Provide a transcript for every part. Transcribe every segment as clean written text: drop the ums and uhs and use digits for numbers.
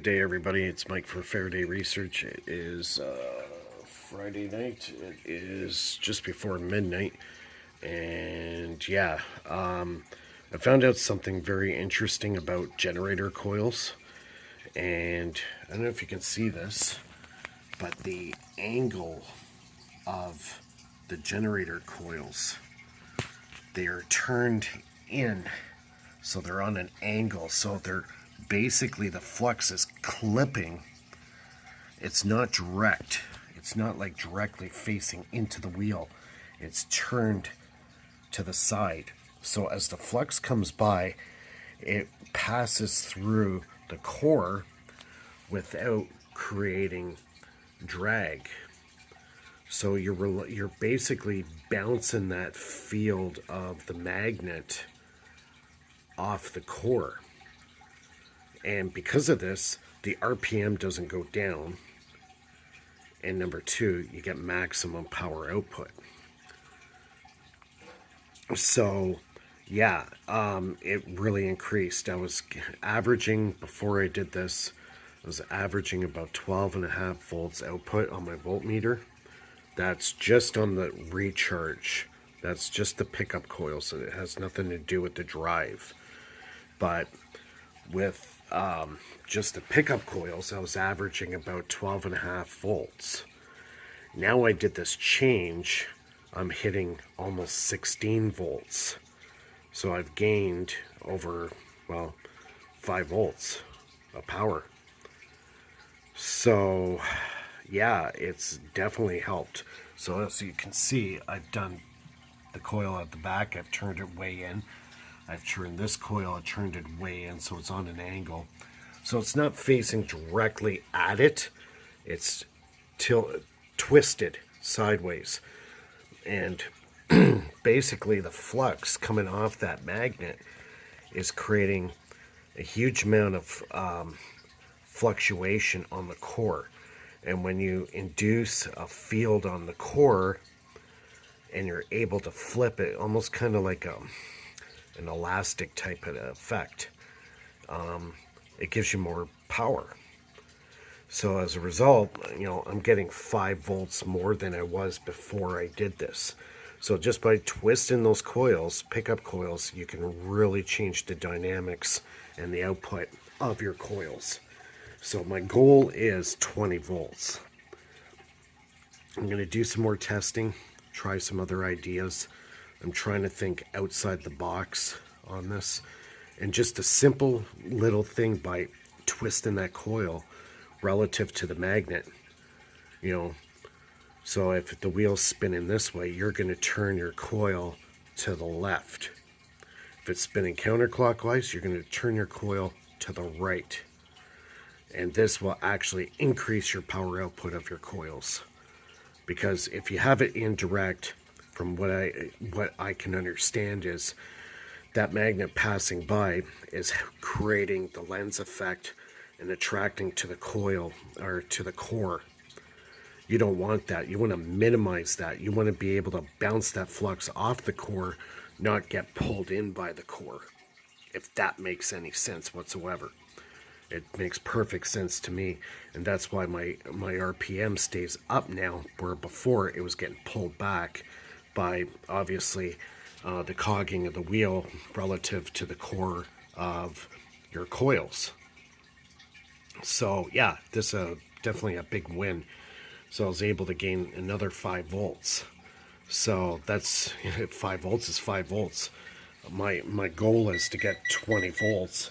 Good day, everybody. It's Mike for Faraday Research. It is Friday night. It is just before midnight. And yeah, I found out something very interesting about generator coils. And I don't know if you can see this, but the angle of the generator coils, they are turned in. So they're on an angle. So they're basically, the flux is clipping. It's not direct. It's not like directly facing into the wheel. It's turned to the side. So as the flux comes by, it passes through the core without creating drag. So you're basically bouncing that field of the magnet off the core. And because of this, the RPM doesn't go down. And number two, you get maximum power output. So, yeah, it really increased. I was averaging, before I did this, I was averaging about 12.5 volts output on my voltmeter. That's just on the recharge. That's just the pickup coil, so it has nothing to do with the drive. But with just the pickup coils, I was averaging about 12.5 volts. Now I did this change, I'm hitting almost 16 volts. So I've gained over, well, 5 volts of power. So yeah, it's definitely helped. So as you can see, I've done the coil at the back, I've turned it way in. I've turned this coil, I turned it way in, so it's on an angle. So it's not facing directly at it, it's twisted sideways. And basically the flux coming off that magnet is creating a huge amount of fluctuation on the core. And when you induce a field on the core and you're able to flip it, almost kind of like an elastic type of effect, it gives you more power. So as a result, I'm getting 5 volts more than I was before I did this. So just by twisting those coils, pickup coils, you can really change the dynamics and the output of your coils. So my goal is 20 volts. I'm going to do some more testing, try some other ideas. I'm trying to think outside the box on this. And just a simple little thing by twisting that coil relative to the magnet. So if the wheel's spinning this way, you're going to turn your coil to the left. If it's spinning counterclockwise, you're going to turn your coil to the right. And this will actually increase your power output of your coils. Because if you have it indirect, from what I can understand, is that magnet passing by is creating the lens effect and attracting to the coil, or to the core. You don't want that. You want to minimize that. You want to be able to bounce that flux off the core, not get pulled in by the core, if that makes any sense whatsoever. It makes perfect sense to me, and that's why my RPM stays up now, where before it was getting pulled back by, obviously, the cogging of the wheel relative to the core of your coils. So yeah, this is definitely a big win. So I was able to gain another 5 volts. So that's 5 volts is 5 volts. My goal is to get 20 volts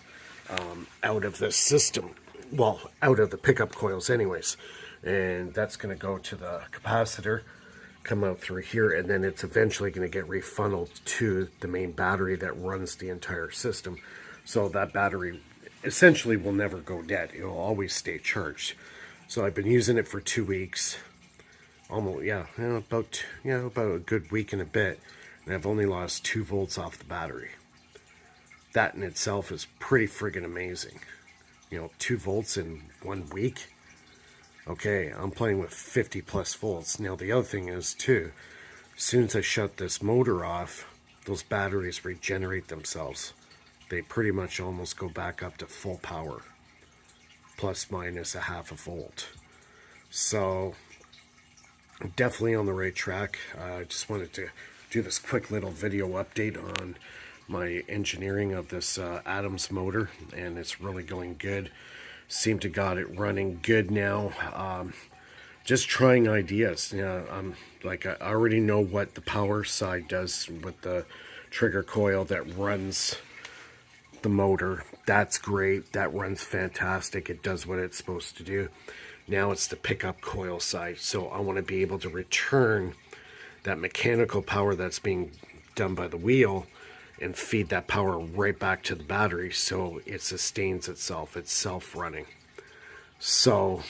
out of this system. Well, out of the pickup coils anyways. And that's going to go to the capacitor, come out through here, and then it's eventually going to get refunneled to the main battery that runs the entire system. So that battery essentially will never go dead. It will always stay charged. So I've been using it for 2 weeks, almost, about a good week and a bit, and I've only lost 2 volts off the battery. That in itself is pretty friggin' amazing. 2 volts in 1 week. Okay, I'm playing with 50 plus volts. Now the other thing is too, as soon as I shut this motor off, those batteries regenerate themselves. They pretty much almost go back up to full power. plus minus a half a volt. So definitely on the right track. I just wanted to do this quick little video update on my engineering of this Adams motor, and it's really going good. Seem to got it running good now. Just trying ideas. I'm like, I already know what the power side does with the trigger coil that runs the motor. That's great. That runs fantastic. It does what it's supposed to do. Now it's the pickup coil side. So I want to be able to return that mechanical power that's being done by the wheel and feed that power right back to the battery so it sustains itself. It's self-running. So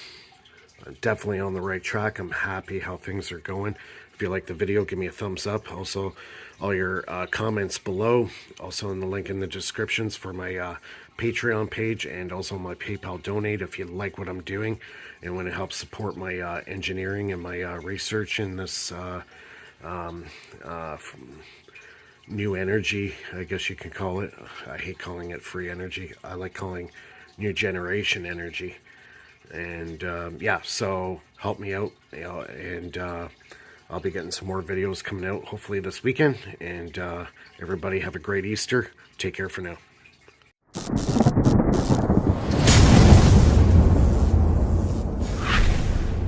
I'm definitely on the right track. I'm happy how things are going. If you like the video, give me a thumbs up. Also, all your comments below. Also in the link in the descriptions for my Patreon page and also my PayPal donate if you like what I'm doing and want to help support my engineering and my research in this new energy, I guess you can call it. I hate calling it free energy. I like calling new generation energy. And yeah, so help me out, and I'll be getting some more videos coming out hopefully this weekend. And everybody have a great Easter. Take care for now.